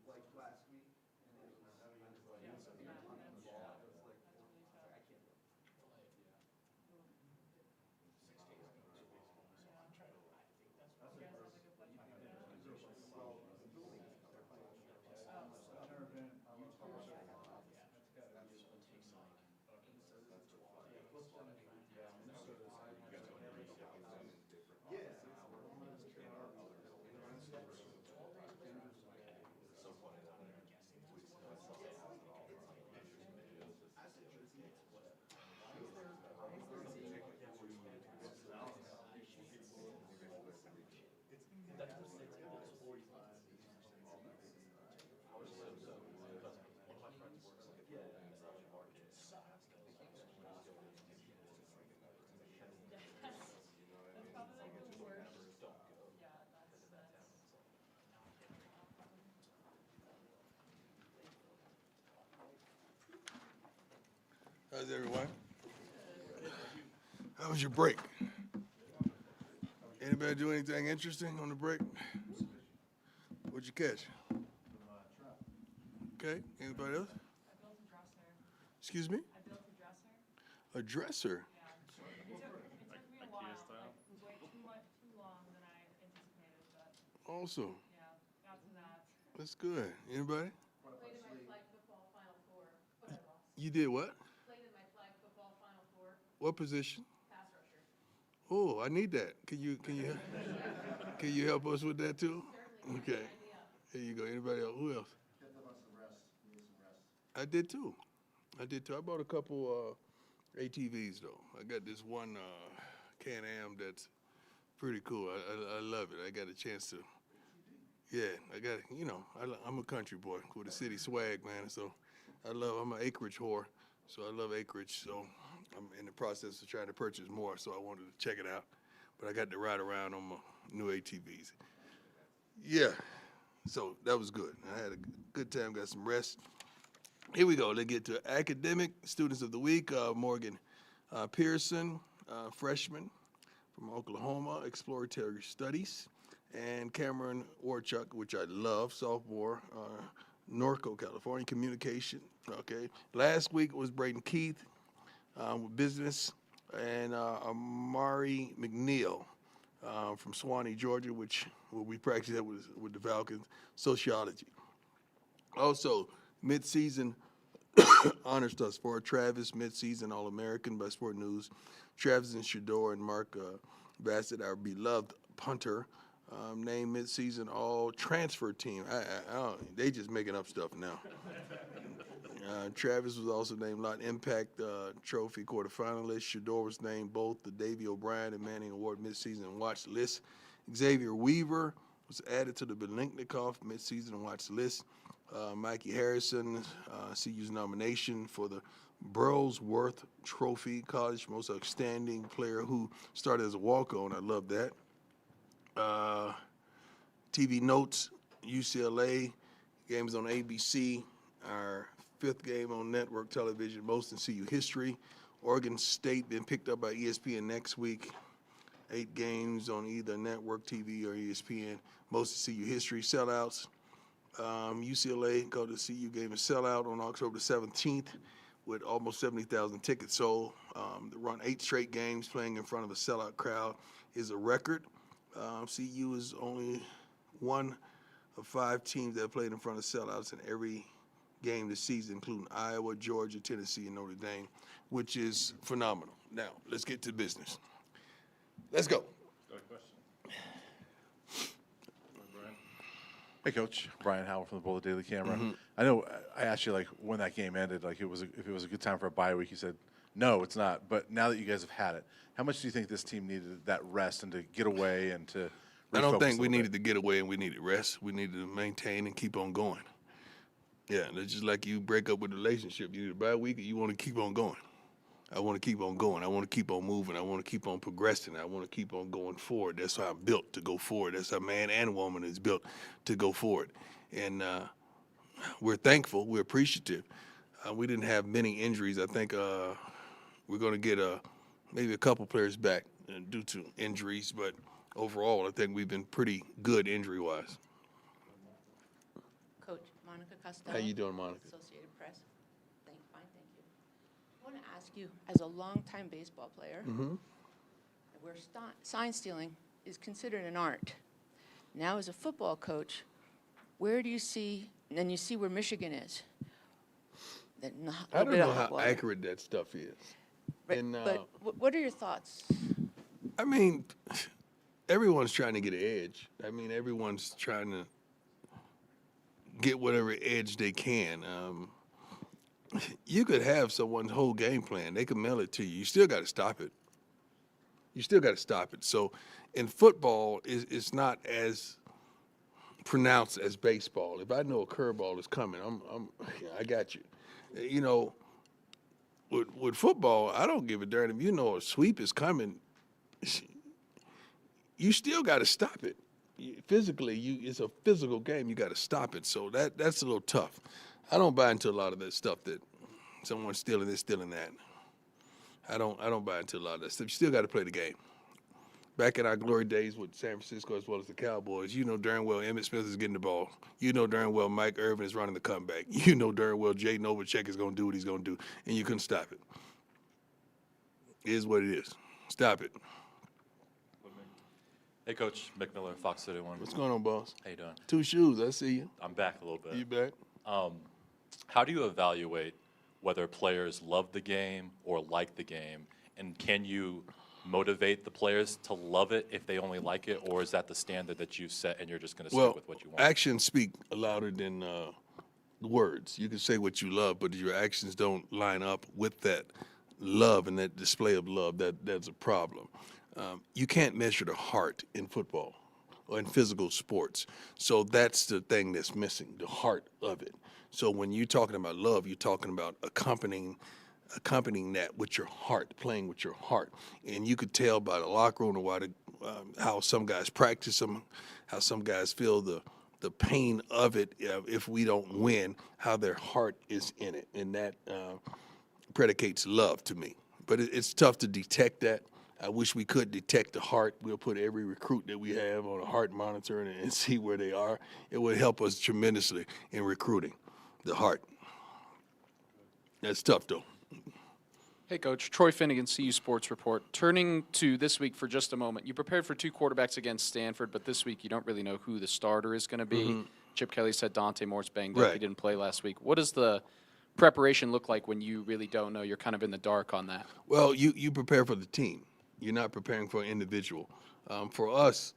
like last week, and it was, I mean, on the ball, it was like, I can't do it. Well, the Bruins are playing I've never been. I love Utah. college football. That's gotta be a fun tournament. Yeah, football. Yeah, Minnesota's has like every conference. Yeah. Oklahoma's got Denver's okay. Why is there what's Dallas? How's everyone? How was your break? Anybody do anything interesting on the break? What'd you catch? Trap. Okay. Anybody else? I built a dresser. Excuse me? I built a dresser. A dresser. Yeah. It took me a while. Like, it was way too long than I anticipated, but Awesome. yeah, got to that. That's good. Anybody? Played in my flag football Final Four, but I lost. You did what? Played in my flag football Final Four, What position? pass rusher. Oh, I need that. Can you help us with that too? Certainly, Okay. idea. There you go. Anybody else? Who else? Get them on some rest. Need some rest. I did too. I bought a couple ATVs though. I got this one Can-Am that's pretty cool. I love it. I got a chance to. Yeah, I got it. You know, I'm a country boy with a city swag, man. So I'm an acreage whore. So I love acreage. So I'm in the process of trying to purchase more. So I wanted to check it out. But I got to ride around on my new ATVs. Yeah. So that was good. I had a good time, got some rest. Here we go. Let's get to academic students of the week. Morgan Pearson, freshman from Oklahoma, exploratory studies, and Cameron Warchuck, which I love, sophomore, Norco, California, communication. Okay. Last week was Braden Keith with business, and Amari McNeil from Swanee, Georgia, which will be practicing at with the Falcons, sociology. Also, mid-season honors thus far: Travis, mid-season All-American by Sport News. Travis and Shador and Mark Bassett, our beloved punter, named mid-season All-Transfer Team. They just making up stuff now. Travis was also named Lot Impact Trophy quarterfinalist. Shador was named both the Davey O'Brien and Manning Award midseason watch list. Xavier Weaver was added to the Belinknikov midseason watch list. Mikey Harrison, CU's nomination for the Burlsworth Trophy, college most outstanding player who started as a walk-on. I love that. TV notes: UCLA games on ABC. Our fifth game on network television, most in CU history. Oregon State been picked up by ESPN next week. 8 games on either network TV or ESPN, most in CU history. Sellouts. UCLA called the CU game a sellout on October 17th with almost 70,000 tickets sold. To run 8 straight games playing in front of a sellout crowd is a record. CU is only one of 5 teams that played in front of sellouts in every game this season, including Iowa, Georgia, Tennessee, and Notre Dame, which is phenomenal. Now, let's get to business. Let's go. Got a question? Brian? Hey, Coach. Brian Howell from the Boulder Daily Camera. I know I asked you, like, when that game ended, like, if it was a good time for a bye week. You said, no, it's not. But now that you guys have had it, how much do you think this team needed that rest and to get away and to I don't refocus think a we little needed bit? to get away and we needed rest. We needed to maintain and keep on going. Yeah, it's just like you break up with a relationship. You need a bad week and you want to keep on going. I want to keep on going. I want to keep on moving. I want to keep on progressing. I want to keep on going forward. That's how I'm built to go forward. That's how man and woman is built to go forward. And we're thankful. We're appreciative. We didn't have many injuries. I think we're going to get maybe a couple players back due to injuries, but overall, I think we've been pretty good injury-wise. Coach Monica Costello. How you doing, Monica? Associated Press. Fine, thank you. I want to ask you, as a longtime baseball player, where sign stealing is considered an art, now as a football coach, where do you see, and you see where Michigan is? I don't know how accurate that stuff is. Right, And, but what are your thoughts? I mean, everyone's trying to get an edge. I mean, everyone's trying to get whatever edge they can. You could have someone's whole game plan. They could mail it to you. You still got to stop it. You still got to stop it. So in football, it's not as pronounced as baseball. If I know a curveball is coming, I got you. You know, with football, I don't give a darn if you know a sweep is coming. You still got to stop it. Physically, it's a physical game. You got to stop it. So that's a little tough. I don't buy into a lot of that stuff that someone's stealing this, stealing that. I don't buy into a lot of that stuff. You still got to play the game. Back in our glory days with San Francisco as well as the Cowboys, you know darn well Emmitt Smith is getting the ball. You know darn well Mike Irvin is running the comeback. You know darn well Jay Novacek is going to do what he's going to do, and you couldn't stop it. It is what it is. Stop it. Hey, Coach. Mick Miller, Fox City 1. What's going on, boss? How you doing? Two shoes. I see you. I'm back a little bit. You back? How do you evaluate whether players love the game or like the game, and can you motivate the players to love it if they only like it, or is that the standard that you've set and you're just going to stick with what you want? Actions speak louder than the words. You can say what you love, but if your actions don't line up with that love and that display of love, that's a problem. You can't measure the heart in football or in physical sports. So that's the thing that's missing, the heart of it. So when you're talking about love, you're talking about accompanying that with your heart, playing with your heart. And you could tell by the locker room or how some guys practice them, how some guys feel the pain of it if we don't win, how their heart is in it. And that predicates love to me. But it's tough to detect that. I wish we could detect the heart. We'll put every recruit that we have on a heart monitor and see where they are. It would help us tremendously in recruiting the heart. That's tough, though. Hey, Coach. Troy Finnegan, CU Sports Report. Turning to this week for just a moment. You prepared for two quarterbacks against Stanford, but this week you don't really know who the starter is going to be. Mm-hmm. Chip Kelly said Dante Moore's banged up. He didn't play last week. What does the preparation look like when you really don't know? You're kind of in the dark on that. Well, you prepare for the team. You're not preparing for an individual. For us,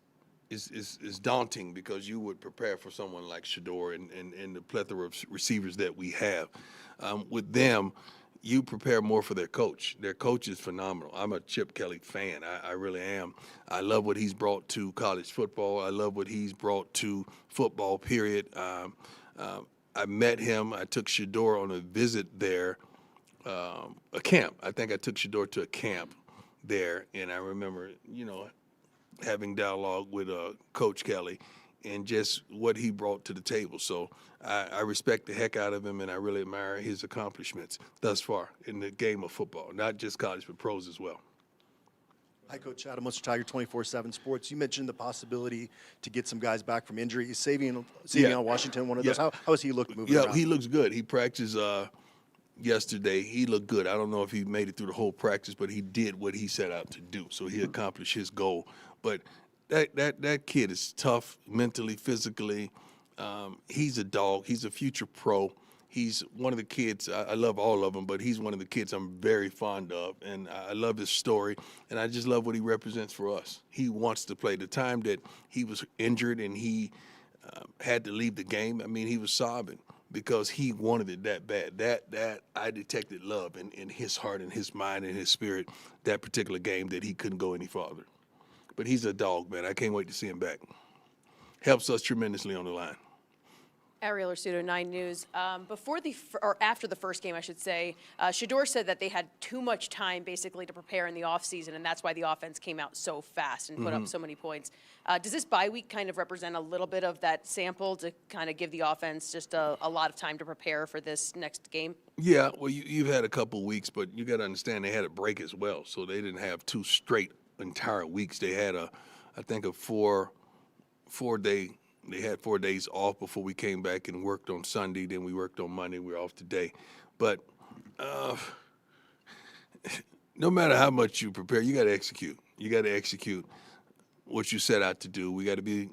it's daunting because you would prepare for someone like Shador and the plethora of receivers that we have. With them, you prepare more for their coach. Their coach is phenomenal. I'm a Chip Kelly fan. I really am. I love what he's brought to college football. I love what he's brought to football, period. I met him. I took Shador on a visit there, a camp. I think I took Shador to a camp there, and I remember, having dialogue with Coach Kelly and just what he brought to the table. So I respect the heck out of him, and I really admire his accomplishments thus far in the game of football, not just college, but pros as well. Hi, Coach Adam, Munster Tiger, 24/7 Sports. You mentioned the possibility to get some guys back from injury. Is Savion on Washington one of those? How has he looked moving around? He looks good. He practiced yesterday. He looked good. I don't know if he made it through the whole practice, but he did what he set out to do. So he accomplished his goal. But that kid is tough mentally, physically. He's a dog. He's a future pro. He's one of the kids. I love all of them, but he's one of the kids I'm very fond of, and I love his story, and I just love what he represents for us. He wants to play. The time that he was injured and he had to leave the game, I mean, he was sobbing because he wanted it that bad. That I detected love in his heart and his mind and his spirit that particular game that he couldn't go any farther. But he's a dog, man. I can't wait to see him back. Helps us tremendously on the line. Ariel Arsuto, 9 News. Or after the first game, I should say, Shador said that they had too much time basically to prepare in the offseason, and that's why the offense came out so fast and put up so many points. Does this bye week kind of represent a little bit of that sample to kind of give the offense just a lot of time to prepare for this next game? Yeah, well, you've had a couple weeks, but you got to understand they had a break as well, so they didn't have 2 straight entire weeks. They had I think, they had 4 days off before we came back and worked on Sunday. Then we worked on Monday. We're off today. But no matter how much you prepare, you got to execute. You got to execute what you set out to do. We got to be.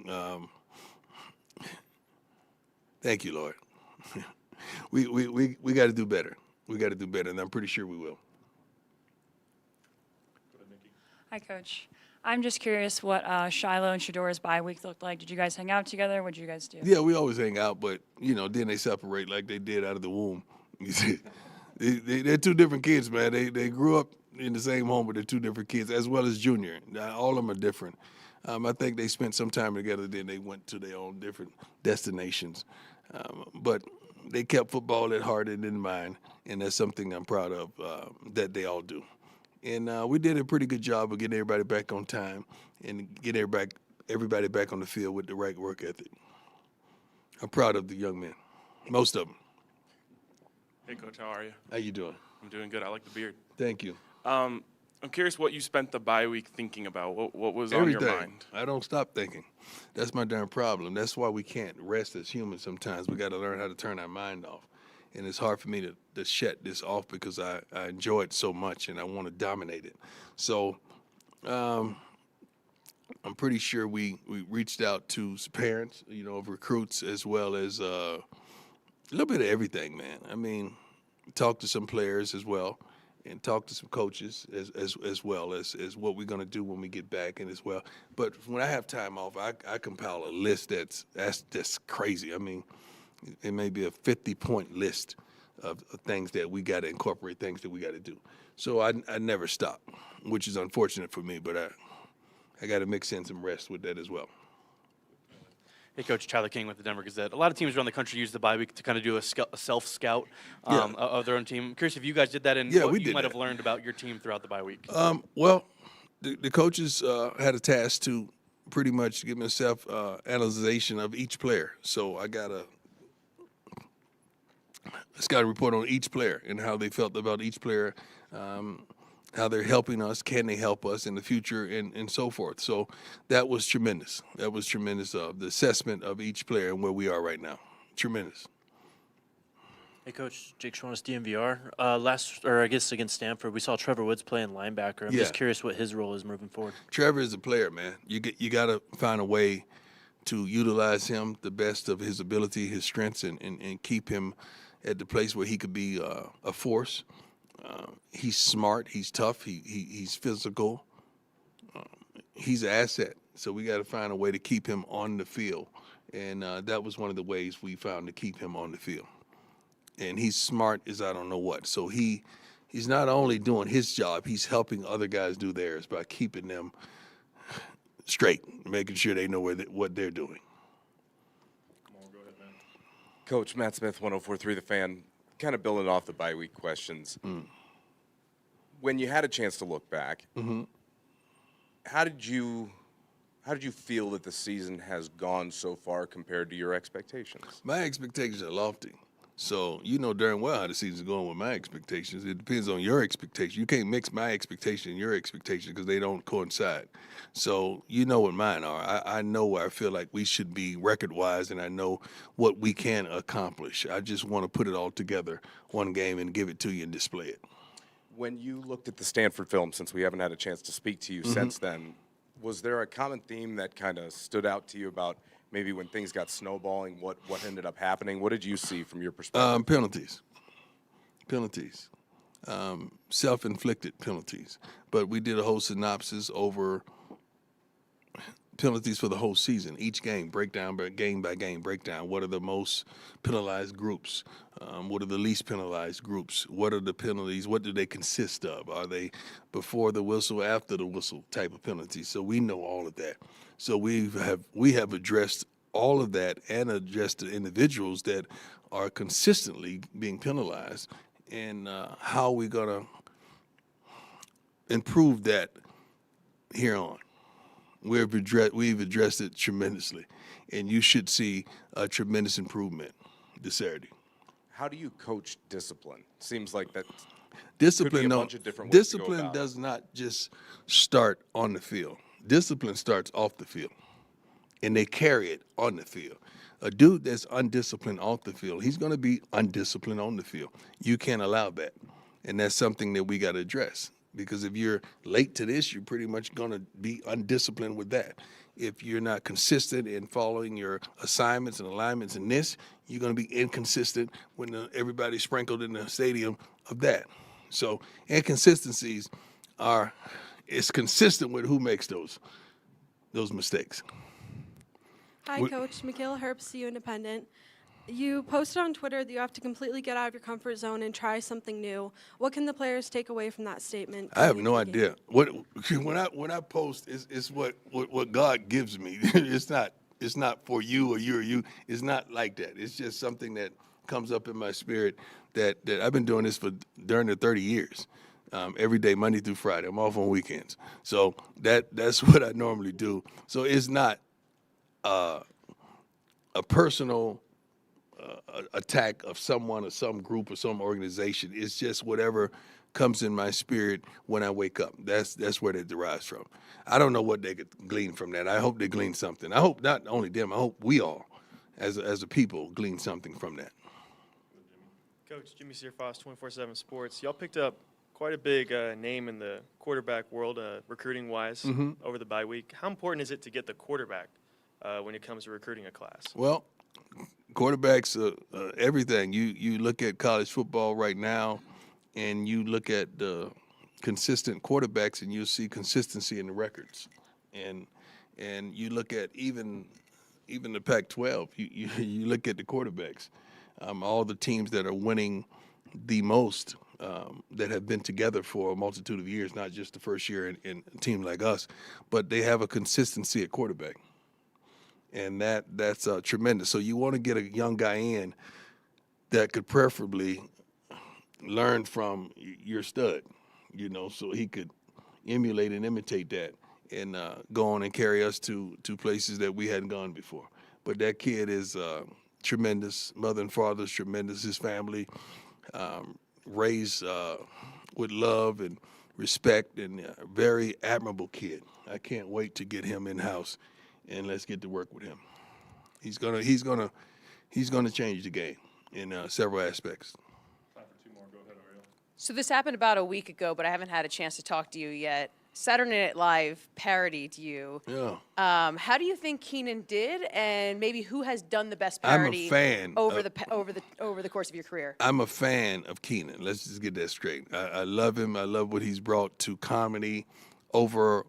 Thank you, Lord. we got to do better. We got to do better, and I'm pretty sure we will. Hi, Coach. I'm just curious what Shiloh and Shador's bye week looked like. Did you guys hang out together? What did you guys do? Yeah, we always hang out, but, then they separate like they did out of the womb. You see, they're two different kids, man. They grew up in the same home, but they're two different kids, as well as Junior. All of them are different. I think they spent some time together, then they went to their own different destinations. But they kept football at heart and in mind, and that's something I'm proud of that they all do. And we did a pretty good job of getting everybody back on time and get everybody back on the field with the right work ethic. I'm proud of the young men, most of them. Hey, Coach, how are you? How you doing? I'm doing good. I like the beard. Thank you. I'm curious what you spent the bye week thinking about. What was Everything. on your mind? I don't stop thinking. That's my darn problem. That's why we can't rest as humans sometimes. We got to learn how to turn our mind off. And it's hard for me to shut this off because I enjoy it so much and I want to dominate it. So I'm pretty sure we reached out to parents, of recruits, as well as a little bit of everything, man. I mean, talked to some players as well and talked to some coaches as well as what we're going to do when we get back and as well. But when I have time off, I compile a list that's crazy. I mean, it may be a 50-point list of things that we got to incorporate, things that we got to do. So I never stop, which is unfortunate for me, but I got to mix in some rest with that as well. Hey, Coach, Tyler King with the Denver Gazette. A lot of teams around the country use the bye week to kind of do a self-scout of their own team. I'm curious if you guys did that and what you might have learned about your team throughout the bye week. Well, the coaches had a task to pretty much give me a self-analyzation of each player. So I got a report on each player and how they felt about each player, how they're helping us, can they help us in the future, and so forth. So that was tremendous. That was tremendous, the assessment of each player and where we are right now. Tremendous. Hey, Coach. Jake Schwannis, DMVR. Against Stanford, we saw Trevor Woods playing linebacker. I'm just curious what his role is moving forward. Trevor is a player, man. You got to find a way to utilize him the best of his ability, his strengths, and keep him at the place where he could be a force. He's smart. He's tough. He's physical. He's an asset. So we got to find a way to keep him on the field. And that was one of the ways we found to keep him on the field. And he's smart as I don't know what. So he's not only doing his job, he's helping other guys do theirs by keeping them straight, making sure they know what they're doing. Coach, Matt Smith, 104.3 The Fan, kind of building off the bye week questions. When you had a chance to look back, how did you feel that the season has gone so far compared to your expectations? My expectations are lofty. So you know darn well how the season's going with my expectations. It depends on your expectation. You can't mix my expectation and your expectation because they don't coincide. So you know what mine are. I know where I feel like we should be record-wise, and I know what we can accomplish. I just want to put it all together one game and give it to you and display it. When you looked at the Stanford film, since we haven't had a chance to speak to you since then, was there a common theme that kind of stood out to you about maybe when things got snowballing, what ended up happening? What did you see from your perspective? Penalties. Self-inflicted penalties. But we did a whole synopsis over penalties for the whole season. Each game, breakdown by game breakdown. What are the most penalized groups? What are the least penalized groups? What are the penalties? What do they consist of? Are they before the whistle, after the whistle type of penalties? So we know all of that. So we have addressed all of that and addressed the individuals that are consistently being penalized, and how we're going to improve that here on. We've addressed it tremendously, and you should see a tremendous improvement this Saturday. How do you coach discipline? Seems like that discipline. Could be a bunch of different ways discipline to go about does not just start on the field. Discipline starts off the field, and they carry it on the field. A dude that's undisciplined off the field, he's going to be undisciplined on the field. You can't allow that, and that's something that we got to address. Because if you're late to this, you're pretty much going to be undisciplined with that. If you're not consistent in following your assignments and alignments in this, you're going to be inconsistent when everybody's sprinkled in the stadium of that. So inconsistencies it's consistent with who makes those mistakes. Hi, Coach. Michaela Herbst, CU Independent. You posted on Twitter that you have to completely get out of your comfort zone and try something new. What can the players take away from that statement? I have no idea. When I post, it's what God gives me. It's not for you or you or you. It's not like that. It's just something that comes up in my spirit that I've been doing this for during the 30 years. Every day, Monday through Friday. I'm off on weekends. So that's what I normally do. So it's not a personal attack of someone or some group or some organization. It's just whatever comes in my spirit when I wake up. That's where that derives from. I don't know what they could glean from that. I hope they glean something. I hope not only them, I hope we all, as a people, glean something from that. Coach, Jimmy Searfoss, 24/7 Sports. Y'all picked up quite a big name in the quarterback world, recruiting-wise, over the bye week. How important is it to get the quarterback when it comes to recruiting a class? Well, quarterbacks, everything. You look at college football right now, and you look at the consistent quarterbacks, and you'll see consistency in the records. And you look at even the Pac-12. You look at the quarterbacks. All the teams that are winning the most, that have been together for a multitude of years, not just the first year in a team like us, but they have a consistency at quarterback. And that's tremendous. So you want to get a young guy in that could preferably learn from your stud, so he could emulate and imitate that and go on and carry us to places that we hadn't gone before. But that kid is tremendous. Mother and father's tremendous. His family raised with love and respect, and a very admirable kid. I can't wait to get him in-house. And let's get to work with him. He's gonna change the game in several aspects. Time for two more. Go ahead, Ariel. So this happened about a week ago, but I haven't had a chance to talk to you yet. Saturday Night Live parodied you. Yeah. How do you think Keenan did, and maybe who has done the best parody I'm a fan over the course of your career? I'm a fan of Keenan. Let's just get that straight. I love him. I love what he's brought to comedy over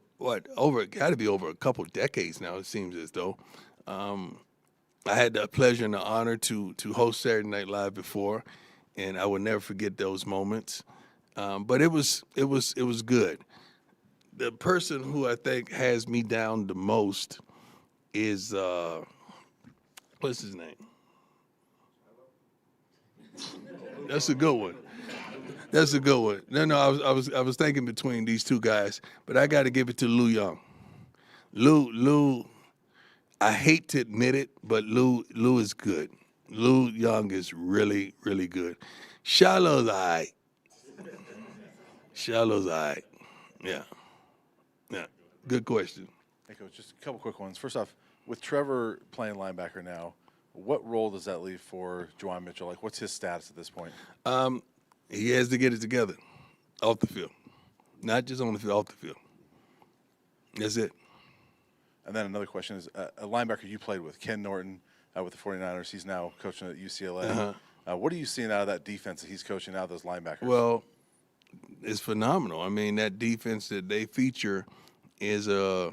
got to be over a couple decades now, it seems as though. I had the pleasure and the honor to host Saturday Night Live before, and I will never forget those moments. But it was good. The person who I think has me down the most is what's his name? That's a good one. That's a good one. No, I was thinking between these two guys, but I got to give it to Lou Young. Lou, I hate to admit it, but Lou is good. Lou Young is really, really good. Shiloh's all right. Yeah. Good question. Hey, Coach, just a couple quick ones. First off, with Trevor playing linebacker now, what role does that leave for Juwan Mitchell? Like, what's his status at this point? He has to get it together off the field, not just on the field, off the field. That's it. And then another question is, a linebacker you played with, Ken Norton, with the 49ers. He's now coaching at UCLA. What are you seeing out of that defense that he's coaching out of those linebackers? Well, it's phenomenal. I mean, that defense that they feature is a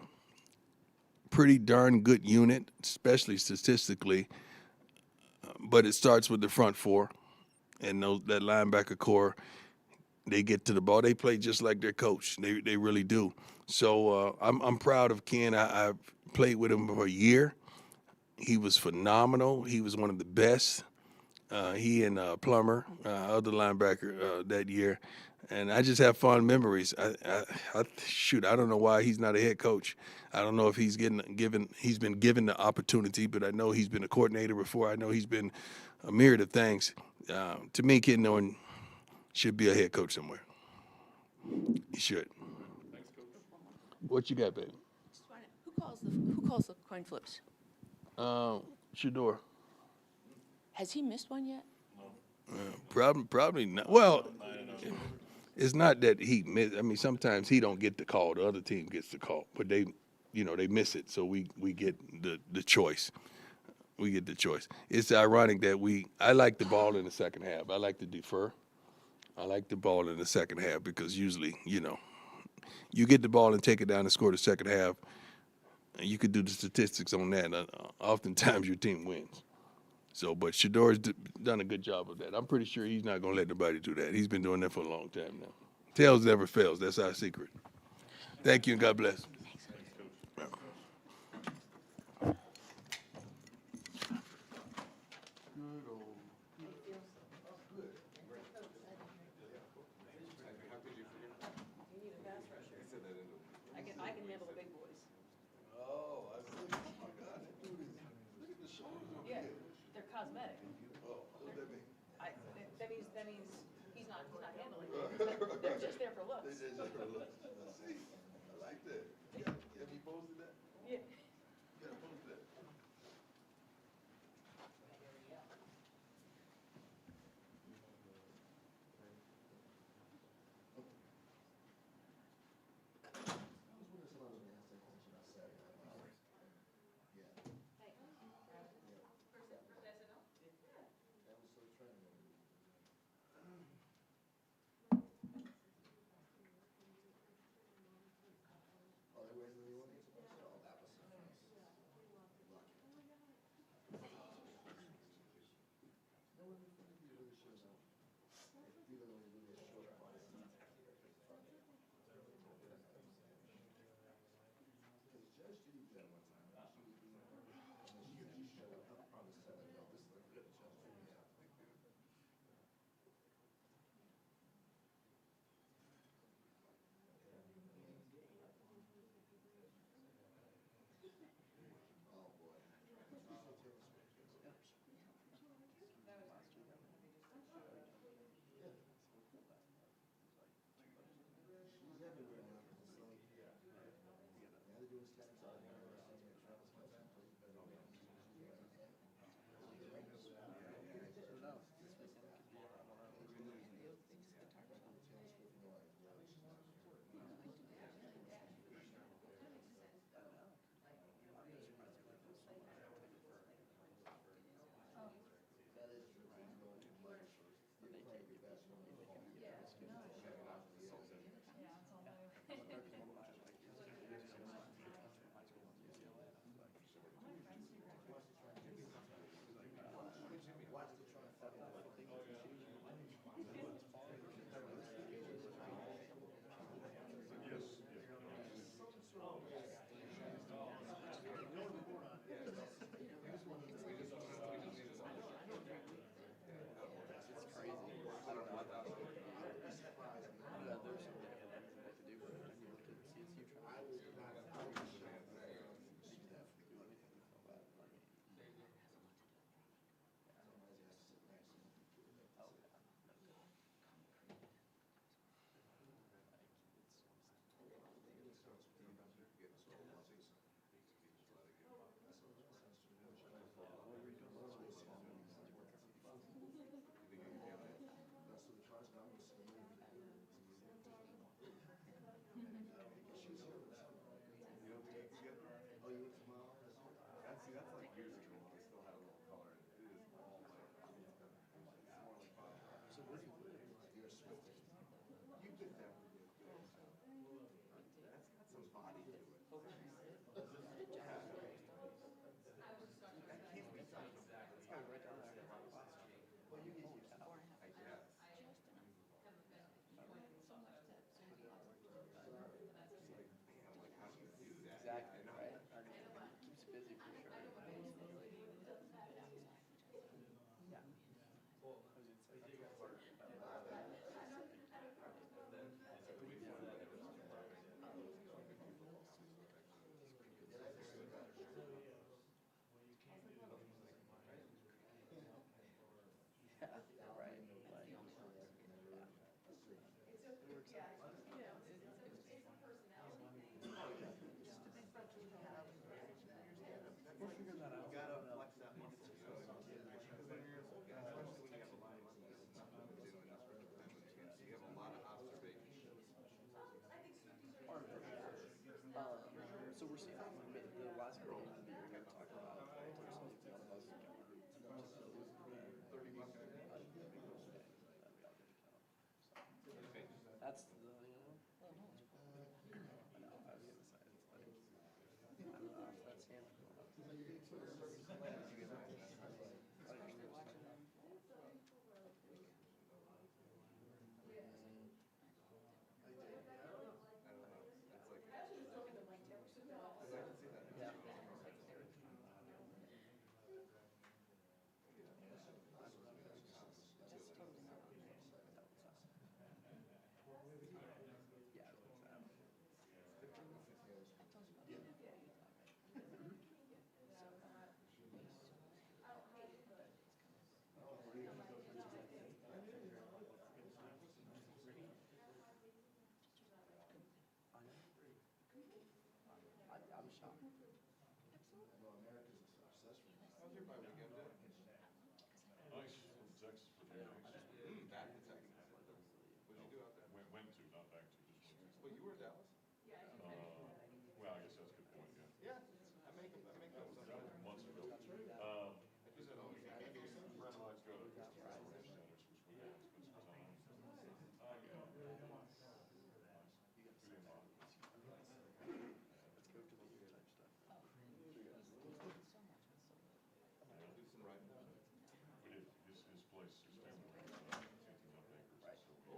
pretty darn good unit, especially statistically. But it starts with the front four. And that linebacker core, they get to the ball. They play just like their coach. They really do. So I'm proud of Ken. I played with him for a year. He was phenomenal. He was one of the best. He and Plummer, other linebacker that year. And I just have fond memories. I don't know why he's not a head coach. I don't know if he's been given the opportunity, but I know he's been a coordinator before. I know he's been a myriad of things. To me, Ken Norton should be a head coach somewhere. He should. What you got, baby? Who calls the coin flips? Shador. Has he missed one yet? Probably not. Well, it's not that he miss. I mean, sometimes he don't get the call. The other team gets the call, but they miss it, so we get the choice. We get the choice. It's ironic that I like the ball in the second half. I like to defer. I like the ball in the second half because usually, you get the ball and take it down and score the second half. And you could do the statistics on that. Oftentimes your team wins. So, but Shador's done a good job of that. I'm pretty sure he's not going to let nobody do that. He's been doing that for a long time now. Tails never fails. That's our secret. Thank you and God bless. I can handle the big boys. Oh, I see. Oh my God, that dude is. Look at the shoulders over Yeah, there. they're cosmetic. Oh, what does that mean? That means he's not handling it. They're just there for looks. They're just for looks. I see. I like that. Have you posted that? Yeah. You gotta post that. That's like years ago when we still had a little color. It is all like, it's more like Bob. So where do you live? You're a Swiftie. You could never get good. That's got some body to it. That can't be done. It's got right down there. Well, you get used to it, I guess. How do you do that? Exactly, right? Keeps busy for sure. Well, America's a success rate. How's your bye weekend, Dad? Nice. Texas for 3 days. Back to Texas. What did you do out there? Went to, not back to, just went to. Well, you were in Dallas. Well, I guess that's a good point, yeah. Yeah, I make those. That was months ago. Just at home. A friend of mine's got a Bruins centers, which we had spent some time. Let's go to the weird type stuff. Do some riding. We did, his place, his family runs 1,500 acres. So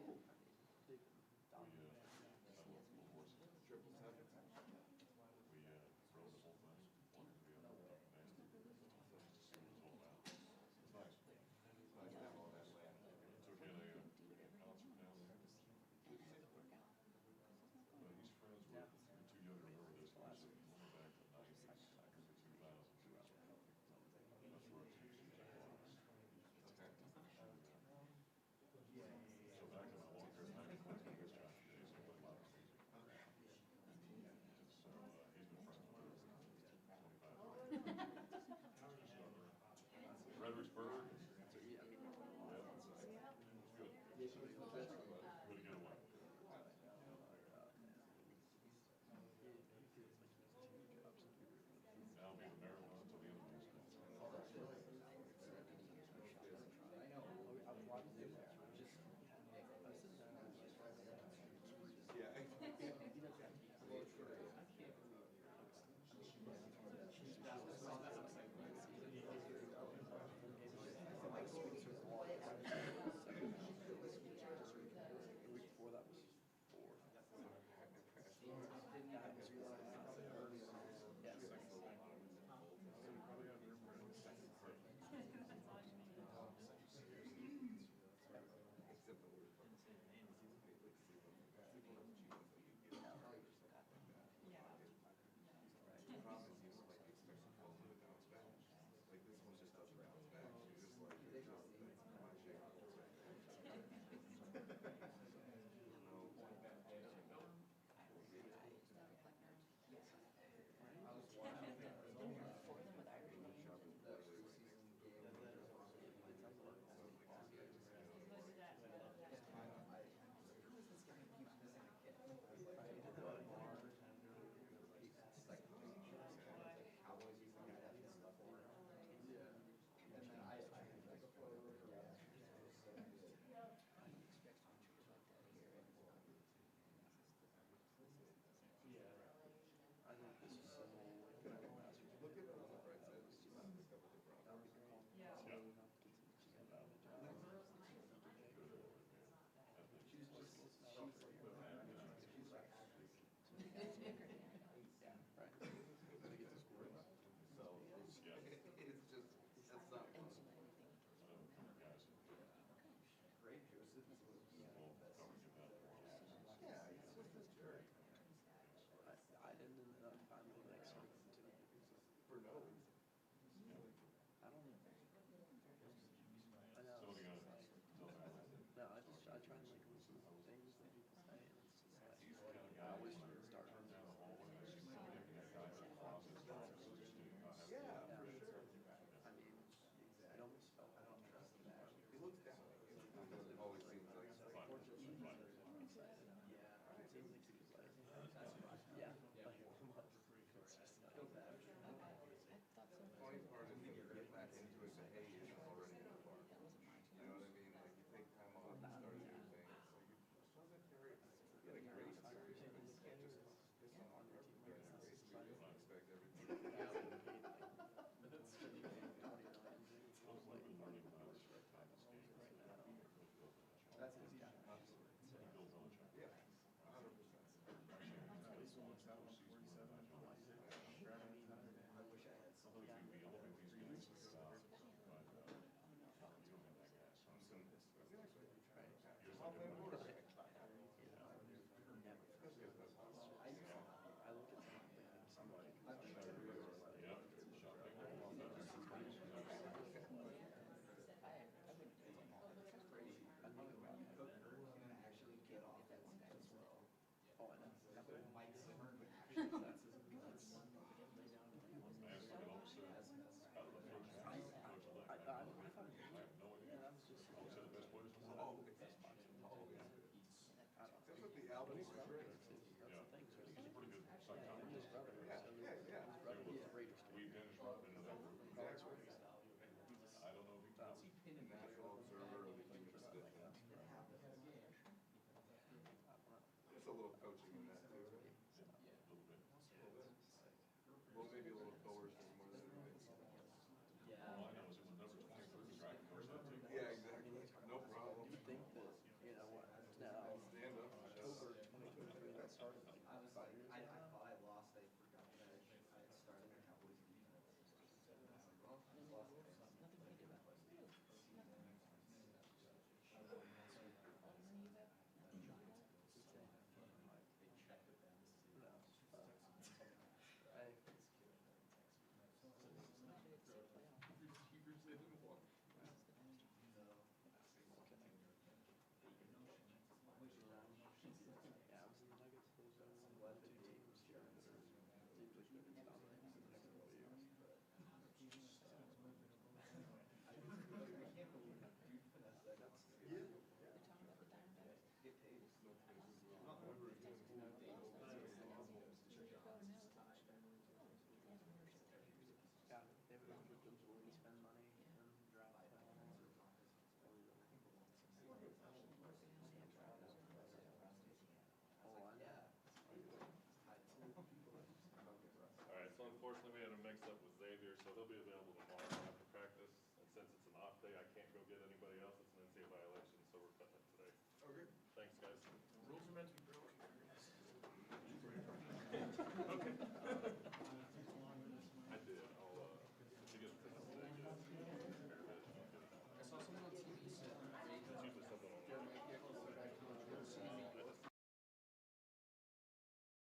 he'll be available tomorrow after practice, and since it's an off day, I can't go get anybody else.